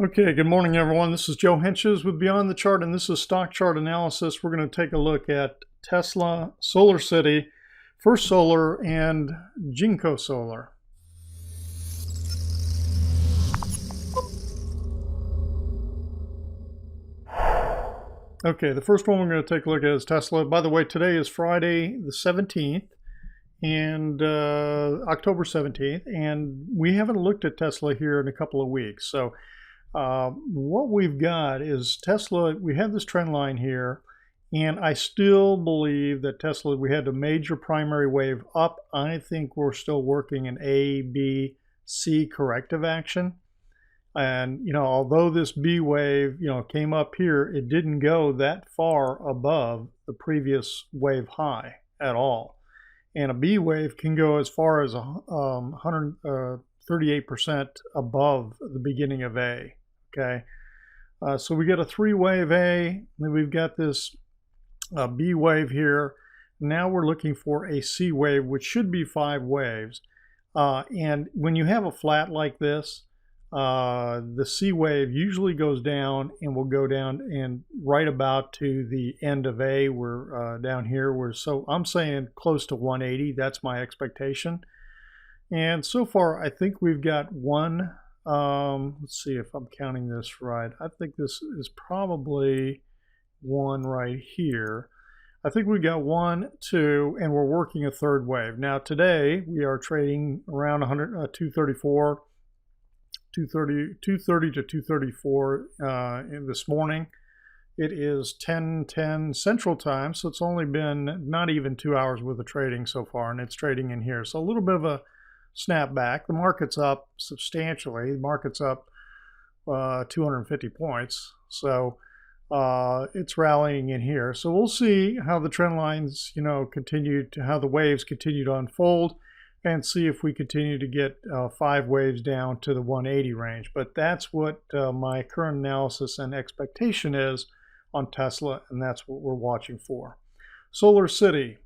Okay, good morning, everyone. This is Joe Henches with Beyond the Chart, and this is stock chart analysis. We're going to take a look at Tesla, SolarCity, First Solar, and JinkoSolar. Okay, the first one we're going to take a look at is Tesla. By the way, today is Friday the 17th and October 17th, and we haven't looked at Tesla here in a couple of weeks. So what we've got is Tesla. We have this trend line here, and I still believe that Tesla, we had a major primary wave up. I think we're still working an A, B, C corrective action. And, although this B wave, came up here, it didn't go that far above the previous wave high at all. And a B wave can go as far as 138% above the beginning of A. Okay, so we get a three wave A, then we've got this B wave here. Now we're looking for a C wave, which should be 5 waves. And when you have a flat like this, the C wave usually goes down and will go down and right about to the end of A. We're down here. So I'm saying close to 180. That's my expectation. And so far, I think we've got one. Let's see if I'm counting this right. I think this is probably one right here. I think we've got 1, 2, and we're working a third wave. Now today we are trading around 234, 230 to 234 in this morning. It is 10:10 Central Time, so it's only been not even 2 hours worth of trading so far, and it's trading in here. So a little bit of a snap back. The market's up substantially. The market's up 250 points. So it's rallying in here. So we'll see how the trend lines, how the waves continue to unfold, and see if we continue to get 5 waves down to the 180 range. But that's what my current analysis and expectation is on Tesla, and that's what we're watching for. SolarCity.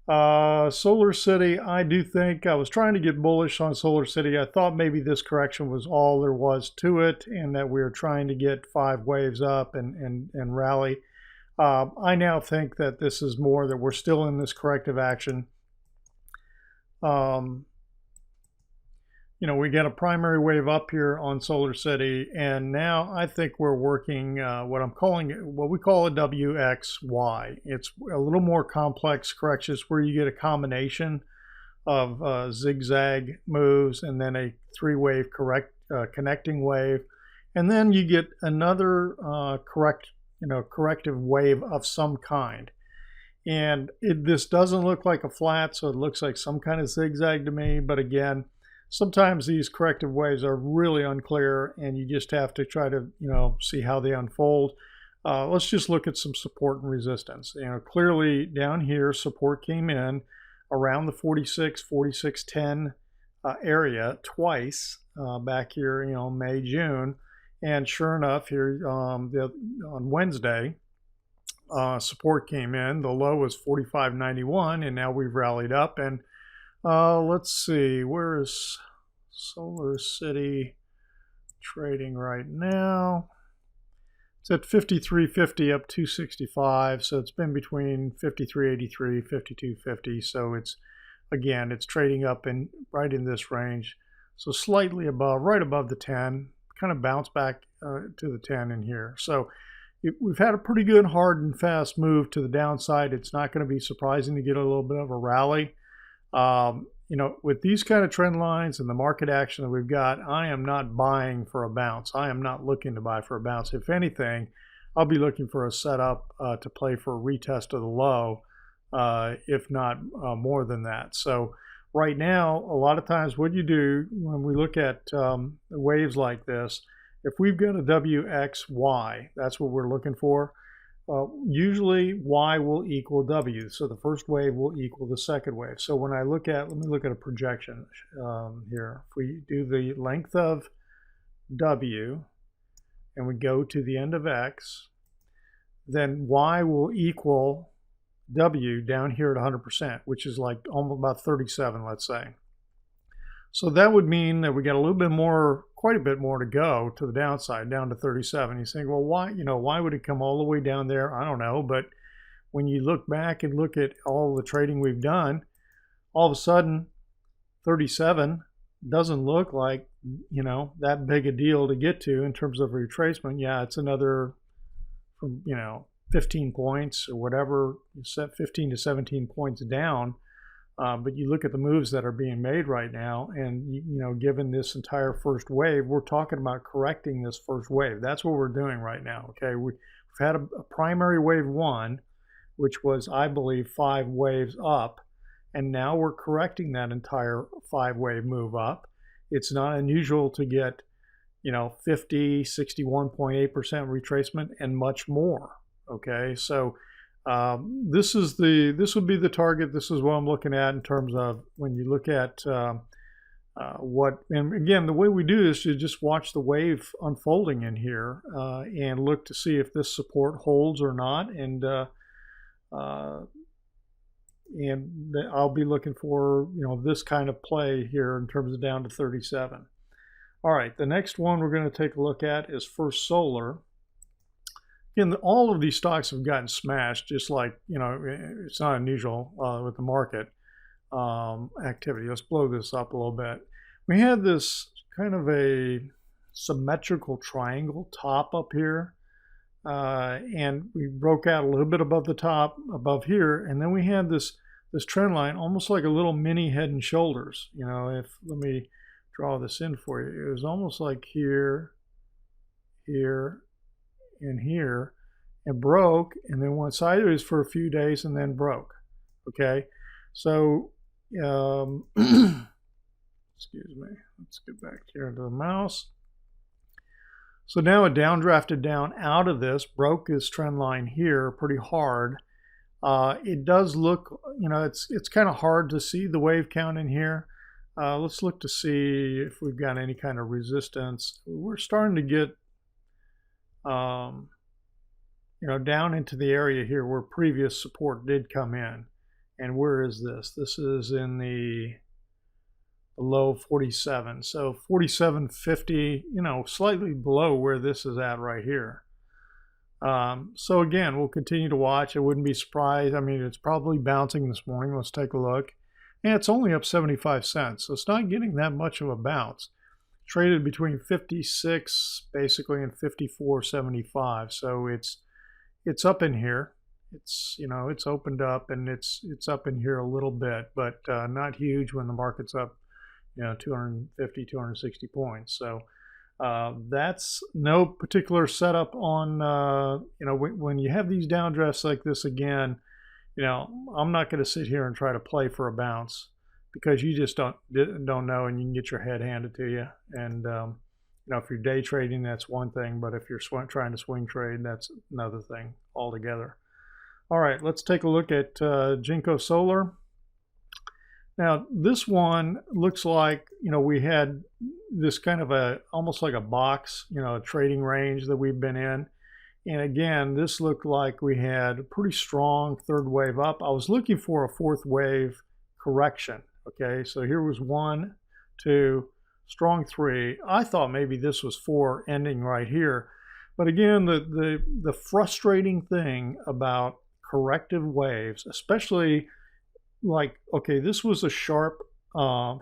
SolarCity, I do think I was trying to get bullish on SolarCity. I thought maybe this correction was all there was to it, and that we were trying to get 5 waves up and rally. I now think that this is more that we're still in this corrective action. We get a primary wave up here on SolarCity, and now I think we're working what we call a WXY. It's a little more complex corrections where you get a combination of zigzag moves and then a 3-wave connecting wave, and then you get another corrective wave of some kind. And this doesn't look like a flat, so it looks like some kind of zigzag to me. But again, sometimes these corrective waves are really unclear, and you just have to try to, see how they unfold. Let's just look at some support and resistance. Clearly down here, support came in around the 46.10 area twice back here, May, June. And sure enough, here on Wednesday, support came in. The low was 45.91, and now we've rallied up. And let's see, where is SolarCity trading right now? It's at 53.50 up 265, so it's been between 53.83, 52.50. So it's trading up right in this range. So slightly above, right above the 10, kind of bounced back to the 10 in here. So we've had a pretty good hard and fast move to the downside. It's not going to be surprising to get a little bit of a rally. With these kind of trend lines and the market action that we've got, I am not buying for a bounce. I am not looking to buy for a bounce. If anything, I'll be looking for a setup to play for a retest of the low, if not more than that. So right now, a lot of times what you do when we look at waves like this, if we've got a WXY, that's what we're looking for. Usually Y will equal W, so the first wave will equal the second wave. So when let me look at a projection here. If we do the length of W and we go to the end of X, then Y will equal W down here at 100%, which is like almost about 37, let's say. So that would mean that we got a little bit more quite a bit more to go to the downside, down to 37. You think, well, why would it come all the way down there? I don't know, but when you look back and look at all the trading we've done, all of a sudden 37 doesn't look like, that big a deal to get to in terms of retracement. Yeah, it's another, 15 points or whatever, set 15 to 17 points down. But you look at the moves that are being made right now, and given this entire first wave, we're talking about correcting this first wave. That's what we're doing right now. Okay, we've had a primary wave 1, which was, I believe, 5 waves up, and now we're correcting that entire 5-wave move up. It's not unusual to get 50, 61.8% retracement and much more. Okay, so this would be the target. This is what I'm looking at in terms of when you look at and again, the way we do this, you just watch the wave unfolding in here and look to see if this support holds or not, and I'll be looking for this kind of play here in terms of down to 37. All right, the next one we're going to take a look at is First Solar. Again, all of these stocks have gotten smashed, just like, it's not unusual with the market activity. Let's blow this up a little bit. We had this kind of a symmetrical triangle top up here, and we broke out a little bit above the top, above here, and then we had this trend line, almost like a little mini Head and Shoulders. Let me draw this in for you. It was almost like here, here, and here, and broke, and then went sideways for a few days and then broke. Okay, so excuse me, let's get back here to the mouse. So now it downdrafted down out of this, broke this trend line here pretty hard. It does look, it's kind of hard to see the wave count in here. Let's look to see if we've got any kind of resistance. We're starting to get down into the area here where previous support did come in. And where is this? This is in the low 47. So 47.50, slightly below where this is at right here. So again, we'll continue to watch. I wouldn't be surprised. I mean, it's probably bouncing this morning. Let's take a look. And it's only up 75 cents. So it's not getting that much of a bounce. Traded between 56 basically and 54.75. So it's up in here. It's it's opened up, and it's up in here a little bit, but not huge when the market's up 250, 260 points. So that's no particular setup on when you have these downdrafts like this again. I'm not going to sit here and try to play for a bounce, because you just don't know, and you can get your head handed to you. And if you're day trading, that's one thing, but if you're trying to swing trade, that's another thing altogether. All right, let's take a look at JinkoSolar. Now, this one looks like, we had this kind of almost like a box, a trading range that we've been in. And again, this looked like we had a pretty strong third wave up. I was looking for a fourth wave correction. Okay, so here was 1, 2, strong 3. I thought maybe this was 4 ending right here. But again, the frustrating thing about corrective waves, especially like, okay, this was a sharp,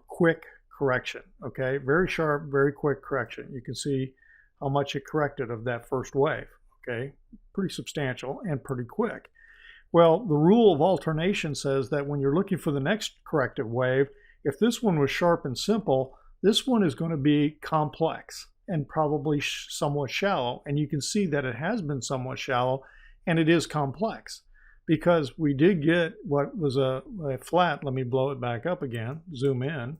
quick correction. Okay, very sharp, very quick correction. You can see how much it corrected of that first wave. Okay, pretty substantial and pretty quick. Well, the rule of alternation says that when you're looking for the next corrective wave, if this one was sharp and simple, this one is going to be complex and probably somewhat shallow. And you can see that it has been somewhat shallow, and it is complex, because we did get what was a flat. Let me blow it back up again, zoom in.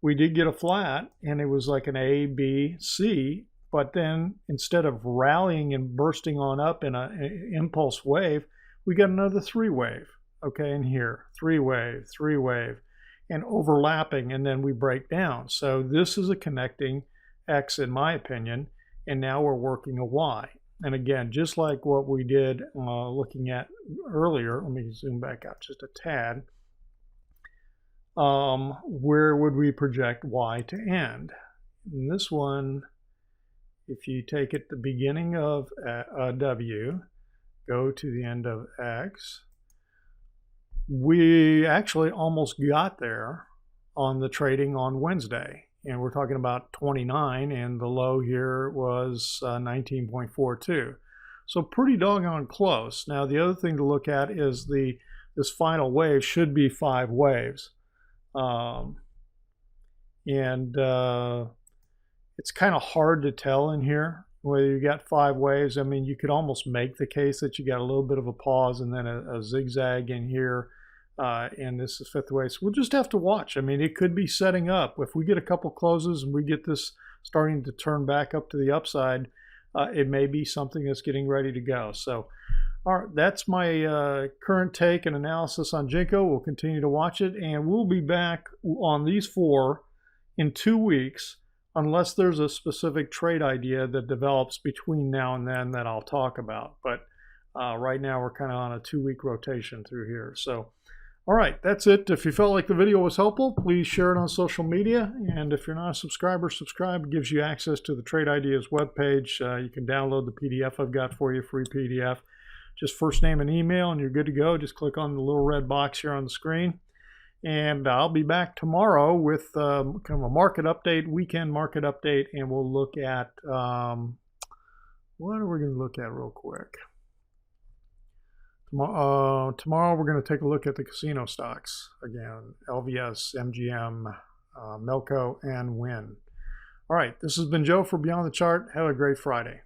We did get a flat, and it was like an A, B, C. But then instead of rallying and bursting on up in an impulse wave, we got another 3 wave. Okay, and here, 3 wave, 3 wave, and overlapping, and then we break down. So this is a connecting X, in my opinion, and now we're working a Y. And again, just like what we did looking at earlier, let me zoom back out just a tad. Where would we project Y to end? And this one, if you take it the beginning of W, go to the end of X, we actually almost got there on the trading on Wednesday. And we're talking about 29, and the low here was 19.42. So pretty doggone close. Now the other thing to look at is this final wave should be 5 waves. It's kind of hard to tell in here whether you got 5 waves. I mean, you could almost make the case that you got a little bit of a pause and then a zigzag in here. And this is 5th wave. So we'll just have to watch. I mean, it could be setting up. If we get a couple closes and we get this starting to turn back up to the upside, it may be something that's getting ready to go. So, all right, that's my current take and analysis on Jinko. We'll continue to watch it, and we'll be back on these 4 in 2 weeks, unless there's a specific trade idea that develops between now and then that I'll talk about. But right now we're kind of on a 2-week rotation through here. So, all right, that's it. If you felt like the video was helpful, please share it on social media. And if you're not a subscriber, subscribe. It gives you access to the Trade Ideas webpage. You can download the PDF I've got for you, free PDF. Just first name and email, and you're good to go. Just click on the little red box here on the screen. And I'll be back tomorrow with kind of a market update, weekend market update, and we'll look at, what are we going to look at real quick? Tomorrow we're going to take a look at the casino stocks again, LVS, MGM, Melco, and Wynn. All right, this has been Joe for Beyond the Chart. Have a great Friday.